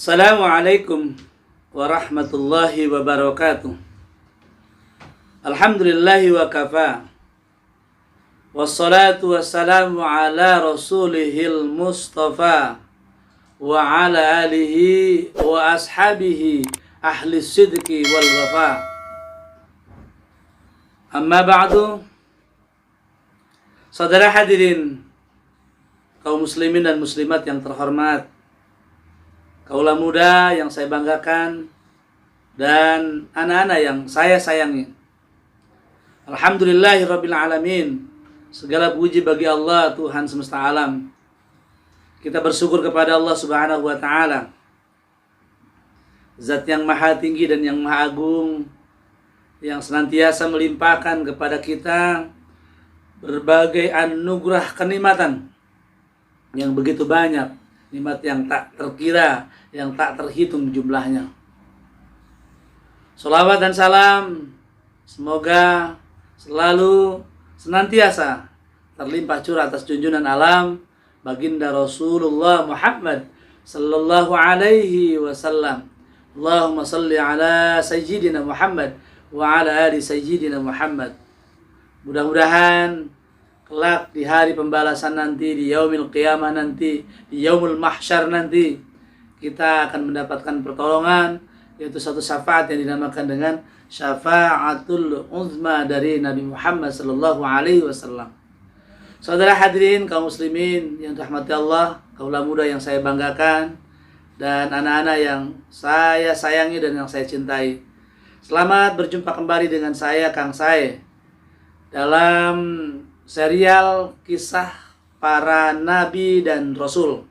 Assalamualaikum warahmatullahi wabarakatuh. Alhamdulillahi wa kafa. Wassalatu wassalamu ala rasulihil mustafa wa ala alihi wa ashabihi ahli sidqi wal wafa. Amma ba'du. Saudara hadirin kaum muslimin dan muslimat yang terhormat, kaulah muda yang saya banggakan dan anak-anak yang saya sayangi. Alhamdulillahirabbil alamin. Segala puji bagi Allah, Tuhan semesta alam. Kita bersyukur kepada Allah Subhanahu wa taala, Zat yang maha tinggi dan yang maha agung, yang senantiasa melimpahkan kepada kita berbagai anugerah kenikmatan yang begitu banyak, nikmat yang tak terkira, yang tak terhitung jumlahnya. Shalawat dan salam semoga selalu senantiasa terlimpah curah atas junjungan alam baginda Rasulullah Muhammad sallallahu alaihi wasallam. Allahumma salli ala sayyidina Muhammad wa ala ali sayyidina Muhammad. Mudah-mudahan kelak di hari pembalasan nanti, di yaumil qiyamah nanti, di yaumul mahsyar nanti, kita akan mendapatkan pertolongan, yaitu satu syafaat yang dinamakan dengan syafaatul uzma dari Nabi Muhammad sallallahu alaihi wasallam. Saudara hadirin kaum muslimin yang dirahmati Allah, kaulah muda yang saya banggakan dan anak-anak yang saya sayangi dan yang saya cintai. Selamat berjumpa kembali dengan saya, Kang Sae, dalam serial kisah para nabi dan rasul.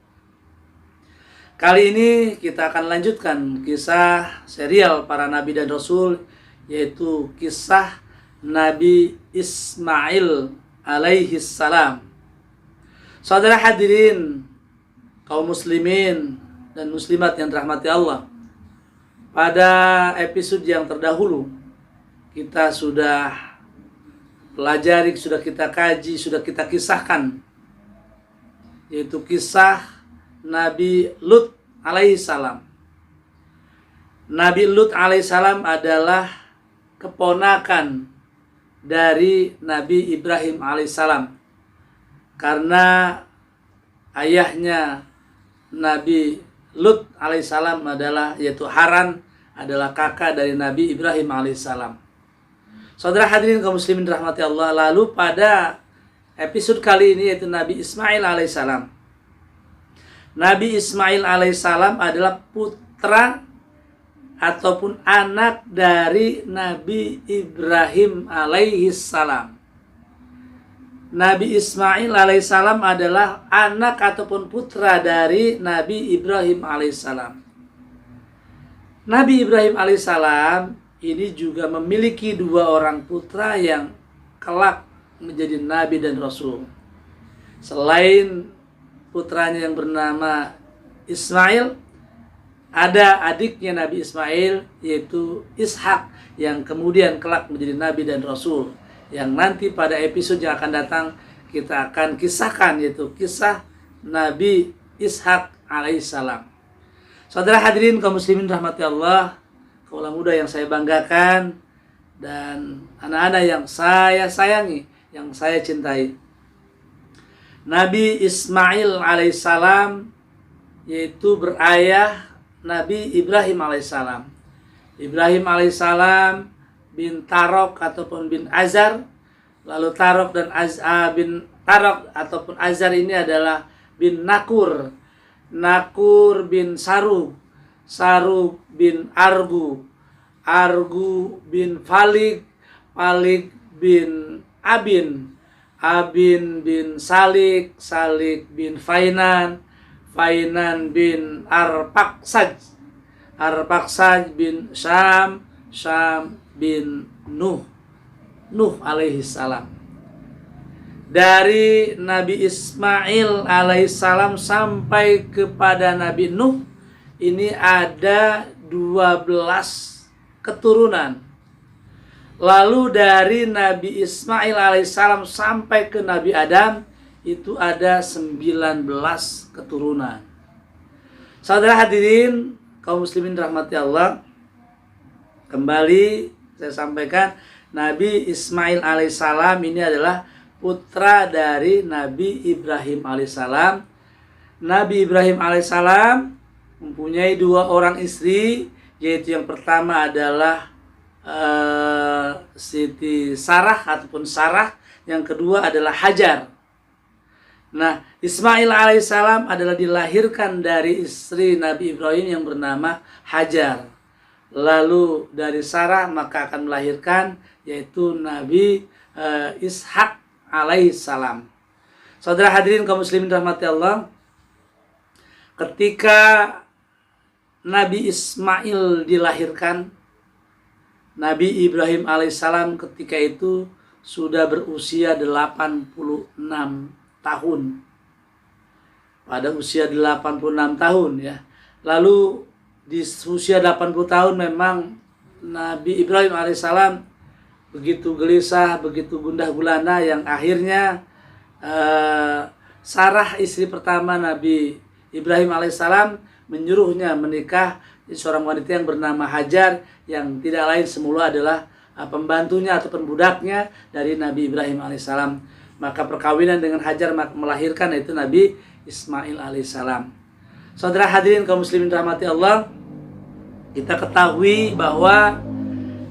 Kali ini kita akan lanjutkan kisah serial para nabi dan rasul, yaitu kisah Nabi Ismail alaihi salam. Saudara hadirin kaum muslimin dan muslimat yang dirahmati Allah, pada episode yang terdahulu kita sudah pelajari, sudah kita kaji, sudah kita kisahkan, yaitu kisah Nabi Lut alaihi salam. Nabi Lut alaihi salam adalah keponakan dari Nabi Ibrahim alaihissalam, karena ayahnya Nabi Lut alaihissalam adalah, yaitu Haran, adalah kakak dari Nabi Ibrahim alaihissalam. Saudara hadirin kaum muslimin rahmati Allah, lalu pada episode kali ini yaitu Nabi Ismail alaihissalam. Nabi Ismail alaihissalam adalah putra ataupun anak dari Nabi Ibrahim alaihissalam. Nabi Ismail alaihissalam adalah anak ataupun putra dari Nabi Ibrahim alaihissalam. Nabi Ibrahim alaihissalam ini juga memiliki dua orang putra yang kelak menjadi nabi dan rasul. Selain putranya yang bernama Ismail, ada adiknya Nabi Ismail, yaitu Ishak, yang kemudian kelak menjadi nabi dan rasul, yang nanti pada episode yang akan datang kita akan kisahkan, yaitu kisah Nabi Ishak alaihissalam. Saudara hadirin kaum muslimin rahmati Allah, kaulah muda yang saya banggakan dan anak-anak yang saya sayangi, yang saya cintai. Nabi Ismail alaihissalam yaitu berayah Nabi Ibrahim alaihissalam. Ibrahim alaihissalam bin Tarok ataupun bin Azar. Lalu Tarok dan bin Tarok ataupun Azar ini adalah bin Nakur. Nakur bin Sarug. Sarug bin Argu. Argu bin Falik. Falik bin Abin. Abin bin Salik. Salik bin Fainan. Fainan bin Arpaksaj. Arpaksaj bin Syam. Syam bin Nuh. Nuh alaihissalam. Dari Nabi Ismail alaihissalam sampai kepada Nabi Nuh, ini ada 12 keturunan. Lalu dari Nabi Ismail alaihissalam sampai ke Nabi Adam itu ada 19 keturunan. Saudara hadirin, kaum muslimin rahmati Allah, kembali saya sampaikan, Nabi Ismail alaihissalam ini adalah putra dari Nabi Ibrahim alaihissalam. Nabi Ibrahim alaihissalam mempunyai 2 orang istri, yaitu yang pertama adalah Siti Sarah ataupun Sarah, yang kedua adalah Hajar. Nah, Ismail alaihissalam adalah dilahirkan dari istri Nabi Ibrahim yang bernama Hajar. Lalu dari Sarah maka akan melahirkan yaitu Nabi Ishak alaihissalam. Saudara hadirin kaum muslimin rahmati Allah, ketika Nabi Ismail dilahirkan, Nabi Ibrahim alaihissalam ketika itu sudah berusia 86 tahun. Pada usia 86 tahun ya. Lalu di usia 80 tahun memang Nabi Ibrahim alaihissalam begitu gelisah, begitu gundah gulana, yang akhirnya Sarah istri pertama Nabi Ibrahim alaihissalam menyuruhnya menikah seorang wanita yang bernama Hajar, yang tidak lain semula adalah pembantunya atau budaknya dari Nabi Ibrahim alaihissalam. Maka perkawinan dengan Hajar melahirkan yaitu Nabi Ismail alaihissalam. Saudara hadirin kaum muslimin rahmati Allah, kita ketahui bahwa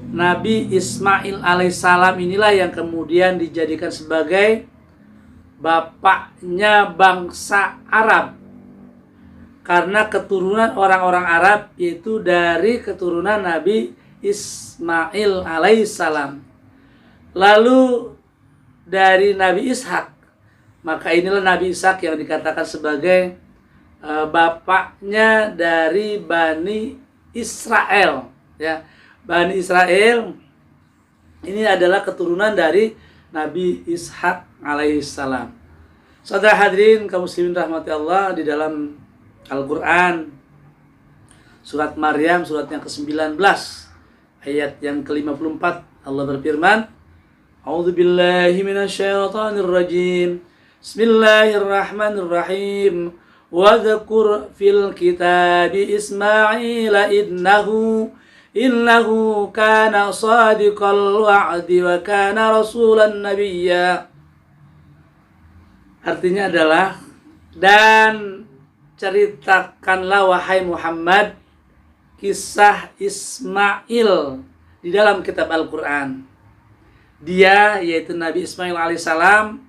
Nabi Ismail alaihissalam inilah yang kemudian dijadikan sebagai bapaknya bangsa Arab, karena keturunan orang-orang Arab yaitu dari keturunan Nabi Ismail alaihissalam. Lalu dari Nabi Ishak, maka inilah Nabi Ishak yang dikatakan sebagai bapaknya dari Bani Israel ya. Bani Israel ini adalah keturunan dari Nabi Ishak alaihissalam. Saudara hadirin kaum muslimin rahmati Allah, di dalam Al-Quran surat Maryam surat yang ke-19 ayat yang ke-54 Allah berfirman, A'udzubillahi minasyaitonirrajim. Bismillahirrahmanirrahim. Wa dzkur fil kitabi Ismail innahu kana shadiqal wa'di wa kana rasulan nabiyya. Artinya adalah, dan ceritakanlah wahai Muhammad kisah Ismail di dalam kitab Al-Quran. Dia yaitu Nabi Ismail alaihissalam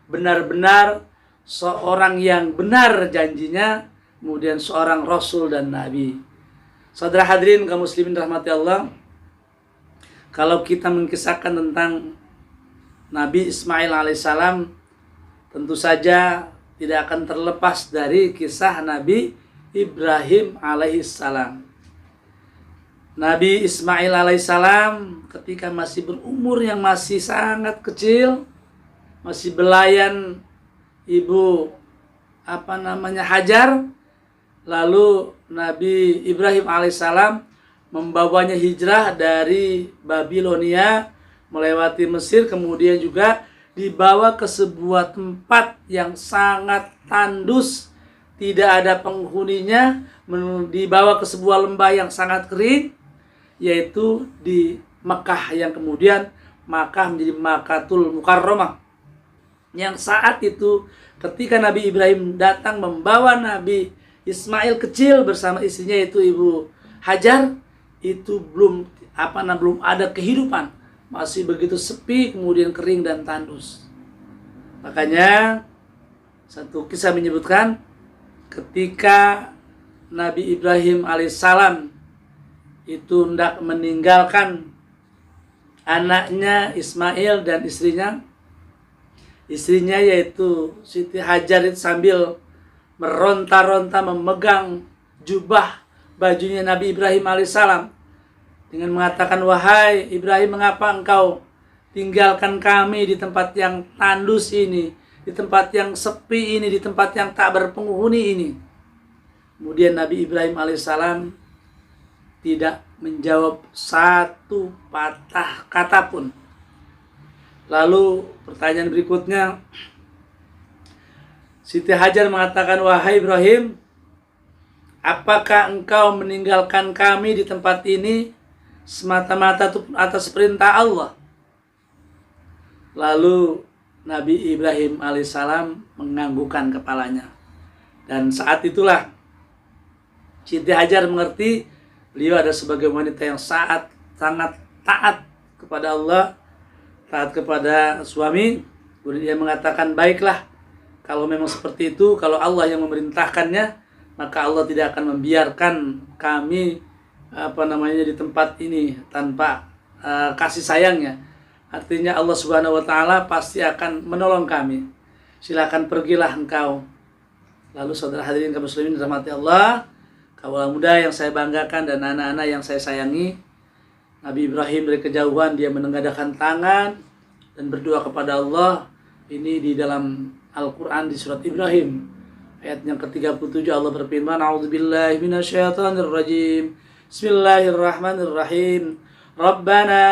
benar-benar seorang yang benar janjinya, kemudian seorang Rasul dan Nabi. Saudara hadirin kaum muslimin rahmati Allah, kalau kita mengkisahkan tentang Nabi Ismail alaihissalam, tentu saja tidak akan terlepas dari kisah Nabi Ibrahim alaihissalam. Nabi Ismail alaihissalam ketika masih berumur yang masih sangat kecil, masih belayan ibu Hajar, lalu Nabi Ibrahim alaihissalam membawanya hijrah dari Babilonia melewati Mesir, kemudian juga dibawa ke sebuah tempat yang sangat tandus, tidak ada penghuninya, dibawa ke sebuah lembah yang sangat kering, yaitu di Mekah, yang kemudian Makkah menjadi Makkatul Mukarramah. Yang saat itu ketika Nabi Ibrahim datang membawa Nabi Ismail kecil bersama istrinya yaitu Ibu Hajar, itu belum ada kehidupan, masih begitu sepi, kemudian kering dan tandus. Makanya satu kisah menyebutkan ketika Nabi Ibrahim alaihissalam itu hendak meninggalkan anaknya Ismail dan istrinya yaitu Siti Hajar itu sambil meronta-ronta memegang jubah bajunya Nabi Ibrahim alaihissalam dengan mengatakan, wahai Ibrahim, mengapa engkau tinggalkan kami di tempat yang tandus ini, di tempat yang sepi ini, di tempat yang tak berpenghuni ini. Kemudian Nabi Ibrahim alaihissalam tidak menjawab satu patah kata pun. Lalu pertanyaan berikutnya, Siti Hajar mengatakan, wahai Ibrahim, apakah engkau meninggalkan kami di tempat ini semata-mata atas perintah Allah? Lalu Nabi Ibrahim alaihissalam menganggukkan kepalanya. Dan saat itulah Siti Hajar mengerti beliau ada sebagai wanita yang sangat taat kepada Allah, taat kepada suami. Kemudian dia mengatakan, baiklah, kalau memang seperti itu, kalau Allah yang memerintahkannya, maka Allah tidak akan membiarkan kami di tempat ini tanpa kasih sayangnya. Artinya Allah Subhanahu wa taala pasti akan menolong kami. Silakan pergilah engkau. Lalu saudara hadirin kaum muslimin dirahmati Allah, kaula muda yang saya banggakan dan anak-anak yang saya sayangi, Nabi Ibrahim dari kejauhan dia menengadahkan tangan dan berdoa kepada Allah. Ini di dalam Al-Qur'an di surat Ibrahim ayat yang ke-37 Allah berfirman, a'udzubillahi minasyaitonirrajim. Bismillahirrahmanirrahim. Rabbana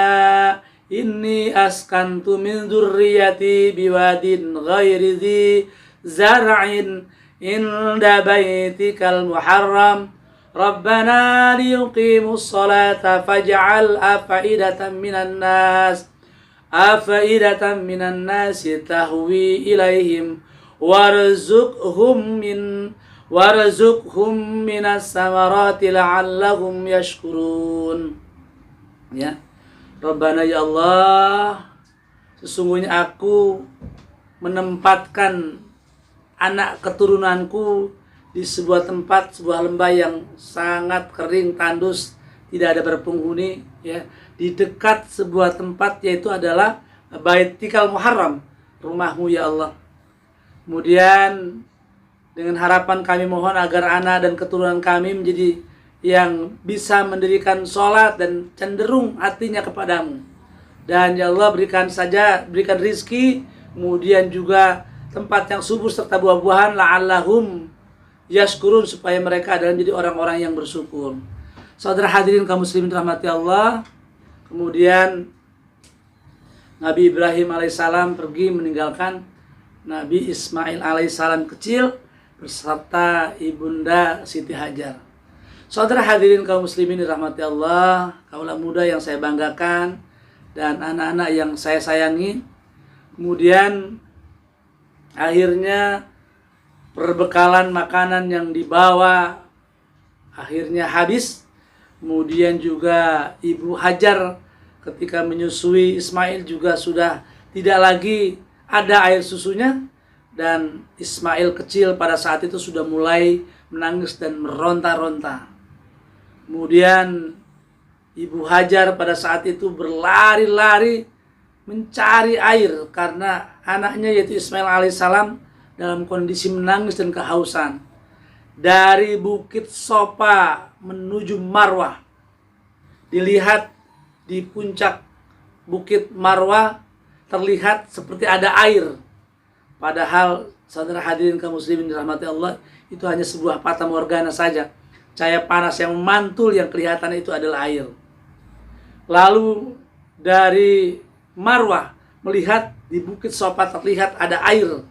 inni askantu min dzurriyyati biwadin ghairi dzi zar'in inda baitikal muharram Rabbana liyuqimus salata faj'al afa'idatan minan nas tahwi ilaihim warzuqhum minas samarati la'allahum yashkurun. Ya. Rabbana ya Allah, sesungguhnya aku menempatkan anak keturunanku di sebuah tempat, sebuah lembah yang sangat kering, tandus, tidak ada berpenghuni, ya, di dekat sebuah tempat yaitu adalah Baitikal Muharram, rumahmu ya Allah. Kemudian dengan harapan kami mohon agar anak dan keturunan kami menjadi yang bisa mendirikan sholat dan cenderung hatinya kepadamu. Dan ya Allah berikan rizki, kemudian juga tempat yang subur serta buah-buahan, la'allahum yashkurun, supaya mereka adalah menjadi orang-orang yang bersyukur. Saudara hadirin kaum muslimin rahmati Allah, kemudian Nabi Ibrahim alaihissalam pergi meninggalkan Nabi Ismail alaihissalam kecil beserta ibunda Siti Hajar. Saudara hadirin kaum muslimin dirahmati Allah, kaula muda yang saya banggakan dan anak-anak yang saya sayangi. Kemudian akhirnya perbekalan makanan yang dibawa akhirnya habis. Kemudian juga Ibu Hajar ketika menyusui Ismail juga sudah tidak lagi ada air susunya, dan Ismail kecil pada saat itu sudah mulai menangis dan meronta-ronta. Kemudian Ibu Hajar pada saat itu berlari-lari mencari air karena anaknya yaitu Ismail alaihissalam dalam kondisi menangis dan kehausan. Dari Bukit Sofa menuju Marwah, dilihat di puncak Bukit Marwah terlihat seperti ada air. Padahal saudara hadirin kaum muslimin dirahmati Allah, itu hanya sebuah fata morgana saja. Cahaya panas yang memantul yang kelihatan itu adalah air. Lalu dari Marwah melihat di Bukit Sofa terlihat ada air.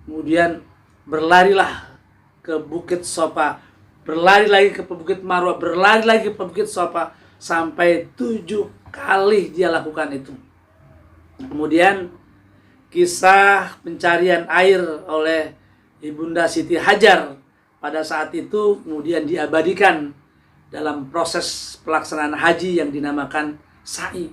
Kemudian berlarilah ke Bukit Sofa, berlari lagi ke Bukit Marwah, berlari lagi ke Bukit Sofa, sampai 7 kali dia lakukan itu. Kemudian kisah pencarian air oleh Ibunda Siti Hajar pada saat itu kemudian diabadikan dalam proses pelaksanaan haji yang dinamakan sa'i.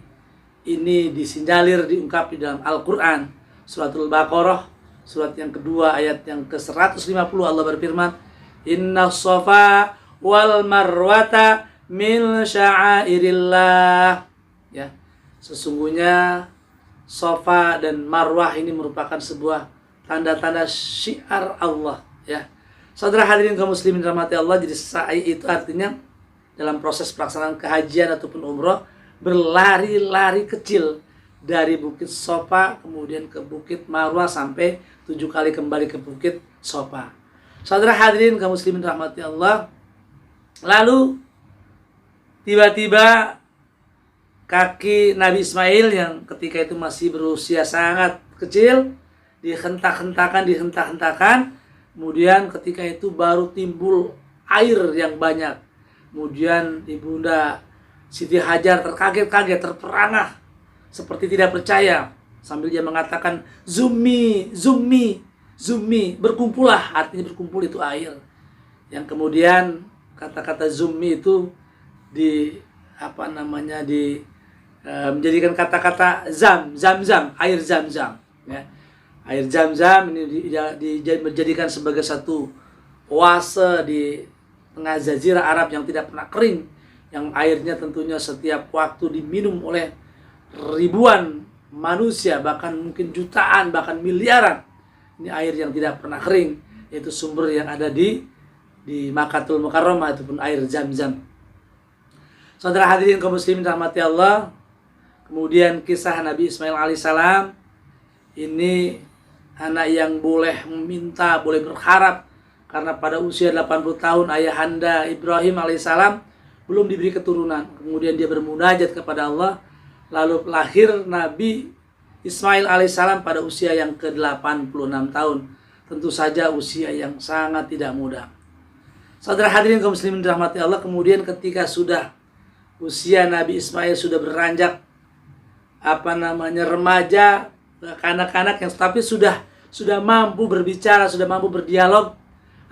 Ini disinyalir, diungkap di dalam Al-Quran, Suratul Baqarah, surat yang kedua ayat yang ke-150. Allah berfirman, Inna Safa wal Marwata min sya'airillah. Ya, sesungguhnya Safa dan Marwah ini merupakan sebuah tanda-tanda syiar Allah, ya. Saudara hadirin kaum muslimin rahmati Allah, jadi sa'i itu artinya dalam proses pelaksanaan kehajian ataupun umroh berlari-lari kecil dari Bukit Sofa kemudian ke Bukit Marwah sampai 7 kali kembali ke Bukit Sofa. Saudara hadirin kaum muslimin rahmati Allah, lalu tiba-tiba kaki Nabi Ismail yang ketika itu masih berusia sangat kecil dihentak-hentakan. Kemudian ketika itu baru timbul air yang banyak. Kemudian Ibunda Siti Hajar terkaget-kaget, terperangah, seperti tidak percaya. Sambil dia mengatakan, Zummi, Zummi, Zummi, berkumpullah, artinya berkumpul itu air. Yang kemudian kata-kata Zummi itu menjadikan kata-kata zam, air zam-zam. Ya. Air zam-zam ini dijadikan sebagai satu oase di tengah jazirah Arab yang tidak pernah kering, yang airnya tentunya setiap waktu diminum oleh ribuan manusia, bahkan mungkin jutaan, bahkan miliaran. Ini air yang tidak pernah kering, yaitu sumber yang ada di Makkatul Mukarramah, ataupun air Zam-Zam. Saudara hadirin kaum muslimin rahmati Allah, kemudian kisah Nabi Ismail alaihissalam, ini anak yang boleh meminta, boleh berharap, karena pada usia 80 tahun ayahanda Ibrahim alaihissalam belum diberi keturunan. Kemudian dia bermunajat kepada Allah, lalu lahir Nabi Ismail alaihissalam pada usia yang ke-86 tahun. Tentu saja usia yang sangat tidak mudah. Saudara hadirin kaum muslimin dirahmati Allah, kemudian ketika sudah usia Nabi Ismail sudah beranjak remaja, anak-anak yang tapi sudah mampu berbicara, sudah mampu berdialog,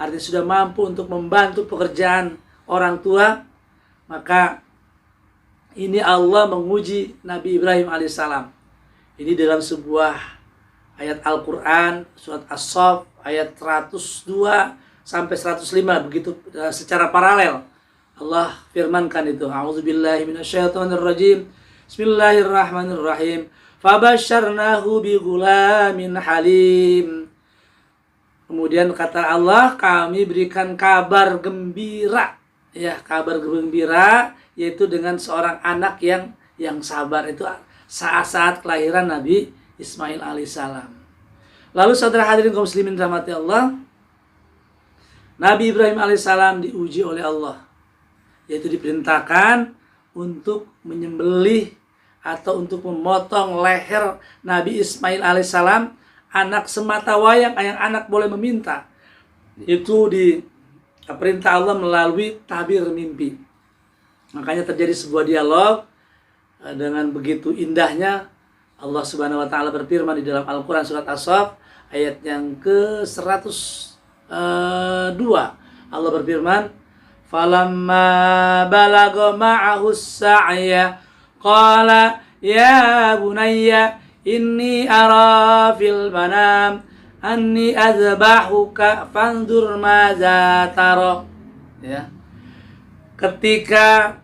artinya sudah mampu untuk membantu pekerjaan orang tua, maka ini Allah menguji Nabi Ibrahim alaihissalam. Ini dalam sebuah ayat Al-Quran, surat As-Saff ayat 102 sampai 105, begitu secara paralel. Allah firmankan itu, A'udzubillahi minasyaitonirrajim. Bismillahirrahmanirrahim. Fabasyarnahu bighulamin halim. Kemudian kata Allah, kami berikan kabar gembira, ya, kabar gembira, yaitu dengan seorang anak yang sabar. Itu saat-saat kelahiran Nabi Ismail alaihissalam. Lalu saudara hadirin kaum muslimin rahmati Allah, Nabi Ibrahim alaihissalam diuji oleh Allah, yaitu diperintahkan untuk menyembelih atau untuk memotong leher Nabi Ismail alaihissalam, anak semata wayang yang anak boleh meminta. Itu di perintah Allah melalui tabir mimpi. Makanya terjadi sebuah dialog dengan begitu indahnya. Allah Subhanahu wa taala berfirman di dalam Al-Qur'an surat As-Saff ayat yang ke-102. Allah berfirman, "Falamma balagha ma'ahu as-sa'ya qala ya bunayya inni ara fil manam anni azbahuka fanzur madza tara." Ya. Ketika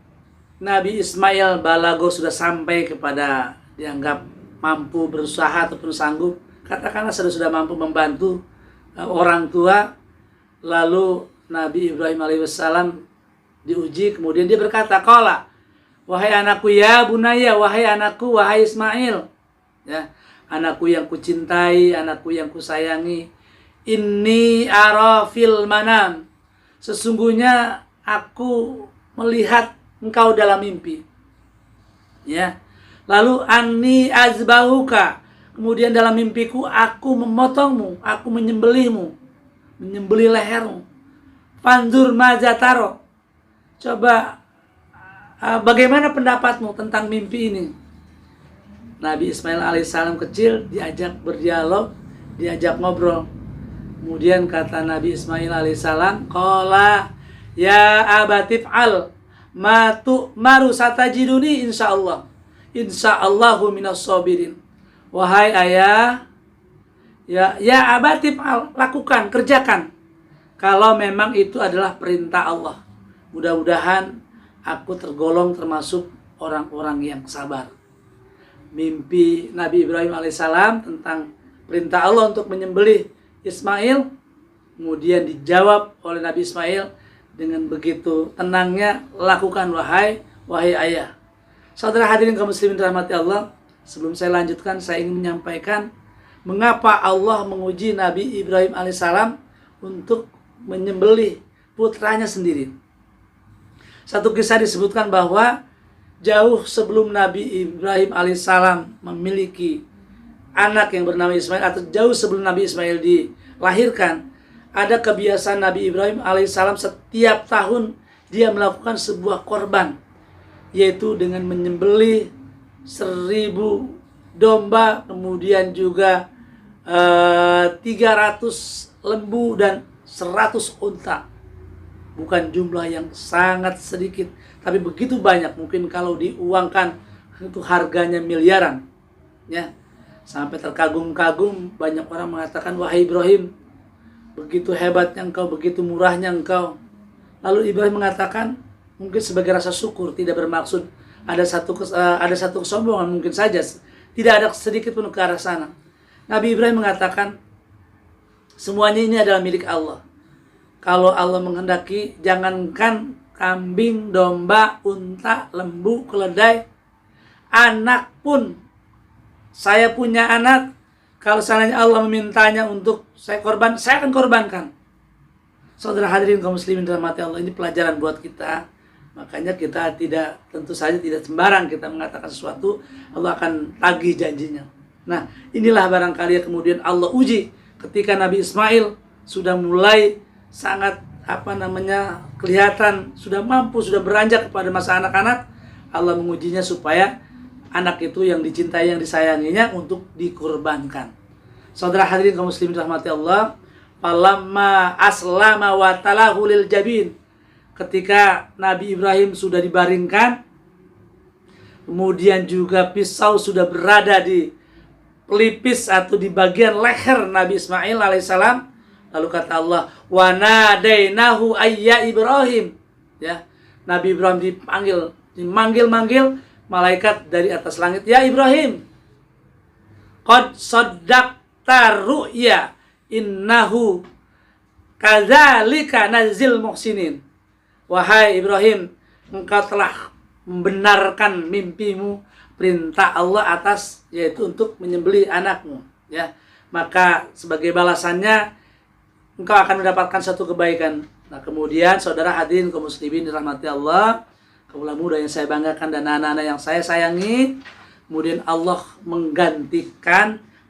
Nabi Ismail balago sudah sampai kepada dianggap mampu berusaha ataupun sanggup, katakanlah sudah mampu membantu orang tua, lalu Nabi Ibrahim alaihissalam diuji, kemudian dia berkata, "Qala, wahai anakku, ya bunaya, wahai anakku, wahai Ismail, ya, anakku yang kucintai, anakku yang kusayangi, inni ara fil manam, sesungguhnya aku melihat engkau dalam mimpi." Ya. Lalu anni azbahuka, kemudian dalam mimpiku aku memotongmu, aku menyembelihmu, menyembelih lehermu. Fanzur madza tara, coba bagaimana pendapatmu tentang mimpi ini? Nabi Ismail alaihissalam kecil diajak berdialog, diajak ngobrol. Kemudian kata Nabi Ismail alaihissalam, "Qala ya abatif'al ma tu'maru satajiduni insyaallah. Insyaallahu minas sabirin." Wahai ayah, ya abatif'al, lakukan, kerjakan. Kalau memang itu adalah perintah Allah, mudah-mudahan aku tergolong termasuk orang-orang yang sabar. Mimpi Nabi Ibrahim alaihissalam tentang perintah Allah untuk menyembelih Ismail, kemudian dijawab oleh Nabi Ismail dengan begitu tenangnya, lakukan wahai ayah. Saudara hadirin kaum muslimin rahmati Allah, sebelum saya lanjutkan, saya ingin menyampaikan mengapa Allah menguji Nabi Ibrahim alaihissalam untuk menyembelih putranya sendiri. Satu kisah disebutkan bahwa jauh sebelum Nabi Ibrahim alaihissalam memiliki anak yang bernama Ismail, atau jauh sebelum Nabi Ismail dilahirkan, ada kebiasaan Nabi Ibrahim alaihissalam setiap tahun dia melakukan sebuah korban, yaitu dengan menyembelih 1000 domba, kemudian juga 300 lembu dan 100 unta. Bukan jumlah yang sangat sedikit, tapi begitu banyak. Mungkin kalau diuangkan itu harganya miliaran, ya. Sampai terkagum-kagum, banyak orang mengatakan, wahai Ibrahim, begitu hebatnya engkau, begitu murahnya engkau. Lalu Ibrahim mengatakan, mungkin sebagai rasa syukur, tidak bermaksud ada satu kesombongan, mungkin saja tidak ada sedikit pun ke arah sana. Nabi Ibrahim mengatakan, semuanya ini adalah milik Allah. Kalau Allah menghendaki, jangankan kambing, domba, unta, lembu, keledai, anak pun. Saya punya anak, kalau seandainya Allah memintanya untuk saya korban, saya akan korbankan. Saudara hadirin kaum muslimin dirahmati Allah, ini pelajaran buat kita. Makanya kita tentu saja tidak sembarang kita mengatakan sesuatu, Allah akan tagih janjinya. Nah, inilah barangkali kemudian Allah uji ketika Nabi Ismail sudah mulai sangat kelihatan sudah mampu, sudah beranjak kepada masa anak-anak. Allah mengujinya supaya anak itu yang dicintai, yang disayanginya untuk dikurbankan. Saudara hadirin kaum muslimin rahmati Allah, falamma aslama wa talahu lil jabin, ketika Nabi Ibrahim sudah dibaringkan, kemudian juga pisau sudah berada di pelipis atau di bagian leher Nabi Ismail alaihissalam, lalu kata Allah, wa nadainahu ayya Ibrahim, ya. Nabi Ibrahim dimanggil malaikat dari atas langit, ya Ibrahim, qad saddaqta ru'ya innahu kadzalika nazil muhsinin. Wahai Ibrahim, engkau telah membenarkan mimpimu, perintah Allah atas, yaitu untuk menyembelih anakmu, ya. Maka sebagai balasannya engkau akan mendapatkan satu kebaikan. Nah, kemudian saudara hadirin kaum muslimin dirahmati Allah, kaula muda yang saya banggakan dan anak-anak yang saya sayangi, kemudian Allah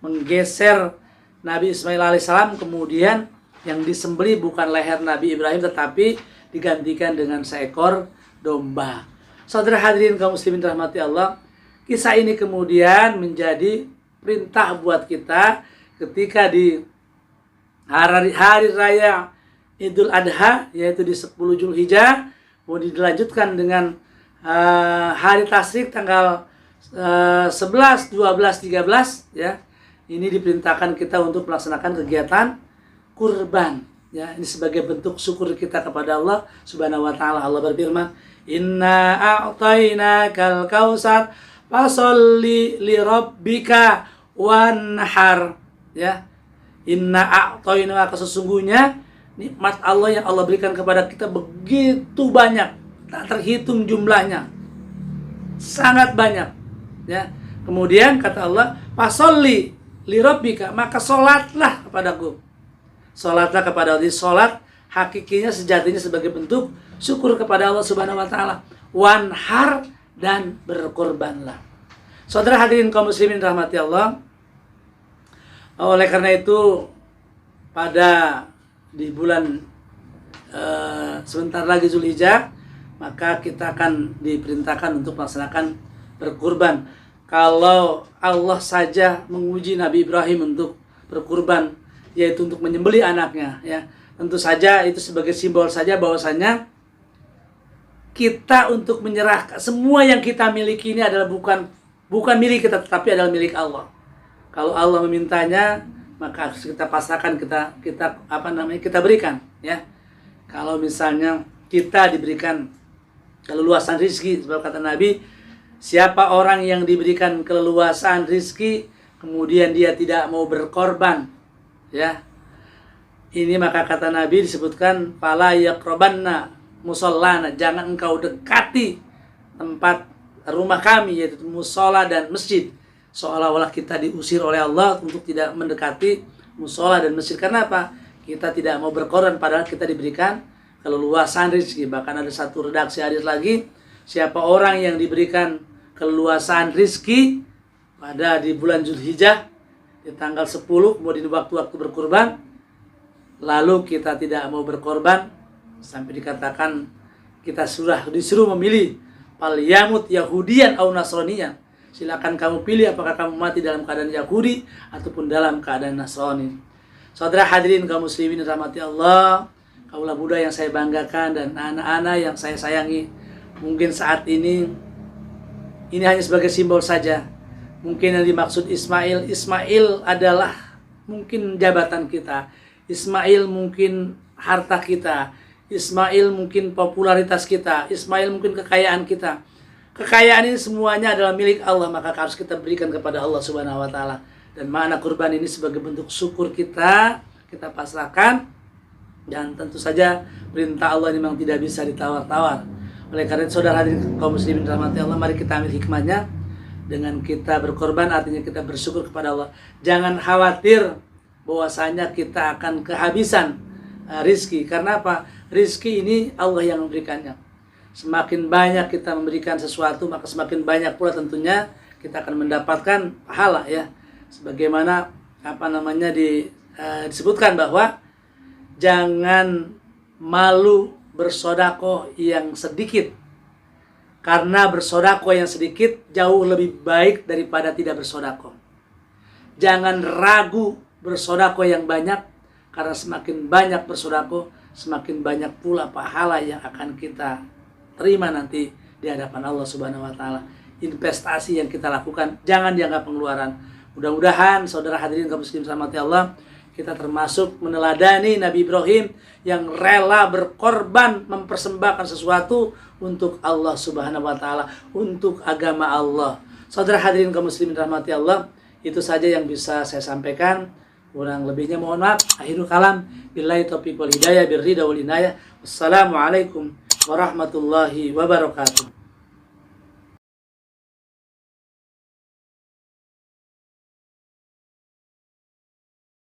menggeser Nabi Ismail alaihissalam, kemudian yang disembelih bukan leher Nabi Ibrahim, tetapi digantikan dengan seekor domba. Saudara hadirin kaum muslimin rahmati Allah, kisah ini kemudian menjadi perintah buat kita ketika di hari raya Idul Adha, yaitu di 10 Zulhijjah, kemudian dilanjutkan dengan hari tasyrik tanggal 11, 12, 13, ya. Ini diperintahkan kita untuk melaksanakan kegiatan kurban, ya. Ini sebagai bentuk syukur kita kepada Allah Subhanahu wa taala. Allah berfirman, "Inna a'tainakal kautsar fasholli li rabbika wanhar." Ya. Inna a'tainaka, sesungguhnya nikmat Allah yang Allah berikan kepada kita begitu banyak, tak terhitung jumlahnya, sangat banyak, ya. Kemudian kata Allah, fasholli li rabbika, maka sholatlah kepadaku. Sholatlah kepada Allah. Sholat hakikinya sejatinya sebagai bentuk syukur kepada Allah Subhanahu wa taala. Wanhar, dan berkorbanlah. Saudara hadirin kaum muslimin rahmati Allah, oleh karena itu pada di bulan sebentar lagi Zulhijjah, maka kita akan diperintahkan untuk melaksanakan berkurban. Kalau Allah saja menguji Nabi Ibrahim untuk berkurban, yaitu untuk menyembelih anaknya, ya, tentu saja itu sebagai simbol saja bahwasanya kita untuk menyerahkan semua yang kita miliki ini adalah bukan milik kita, tetapi adalah milik Allah. Kalau Allah memintanya, maka harus kita pasrahkan, kita berikan, ya. Kalau misalnya kita diberikan keleluasan rizki, sebab kata Nabi, siapa orang yang diberikan keleluasan rizki kemudian dia tidak mau berkorban, ya, ini maka kata Nabi disebutkan, fala yaqrabanna musallana, jangan engkau dekati tempat rumah kami, yaitu musola dan masjid. Seolah-olah kita diusir oleh Allah untuk tidak mendekati musola dan masjid. Karena apa? Kita tidak mau berkorban, padahal kita diberikan keleluasan rezeki. Bahkan ada satu redaksi hadis lagi, siapa orang yang diberikan keleluasan rezeki pada di bulan Zulhijjah di tanggal 10, kemudian di waktu-waktu berkurban, lalu kita tidak mau berkorban, sampai dikatakan kita disuruh memilih fal yamut yahudiyan au nasraniyan. Silakan kamu pilih apakah kamu mati dalam keadaan Yahudi ataupun dalam keadaan Nasrani. Saudara hadirin kaum muslimin rahmati Allah, kaulah muda yang saya banggakan dan anak-anak yang saya sayangi. Mungkin saat ini hanya sebagai simbol saja. Mungkin yang dimaksud Ismail adalah mungkin jabatan kita. Ismail mungkin harta kita. Ismail mungkin popularitas kita. Ismail mungkin kekayaan kita. Kekayaan ini semuanya adalah milik Allah, maka harus kita berikan kepada Allah Subhanahu wa taala. Dan makna kurban ini sebagai bentuk syukur kita pasrahkan. Dan tentu saja perintah Allah ini memang tidak bisa ditawar-tawar. Oleh karena itu saudara hadirin kaum muslimin rahmati Allah, mari kita ambil hikmahnya. Dengan kita berkorban artinya kita bersyukur kepada Allah. Jangan khawatir bahwasanya kita akan kehabisan rizki. Karena apa? Rizki ini Allah yang memberikannya. Semakin banyak kita memberikan sesuatu, maka semakin banyak pula tentunya kita akan mendapatkan pahala ya. Sebagaimana disebutkan bahwa jangan malu bersodakoh yang sedikit. Karena bersodakoh yang sedikit jauh lebih baik daripada tidak bersodakoh. Jangan ragu bersodakoh yang banyak, karena semakin banyak bersodakoh, semakin banyak pula pahala yang akan kita terima nanti di hadapan Allah Subhanahu wa taala. Investasi yang kita lakukan jangan dianggap pengeluaran. Mudah-mudahan saudara hadirin kaum muslimin rahmati Allah, kita termasuk meneladani Nabi Ibrahim yang rela berkorban mempersembahkan sesuatu untuk Allah Subhanahu wa taala, untuk agama Allah. Saudara hadirin kaum muslimin rahmati Allah, itu saja yang bisa saya sampaikan. Kurang lebihnya mohon maaf. Akhirul kalam, billahi taufiq wal hidayah, birridha wal inayah. Wassalamualaikum warahmatullahi wabarakatuh.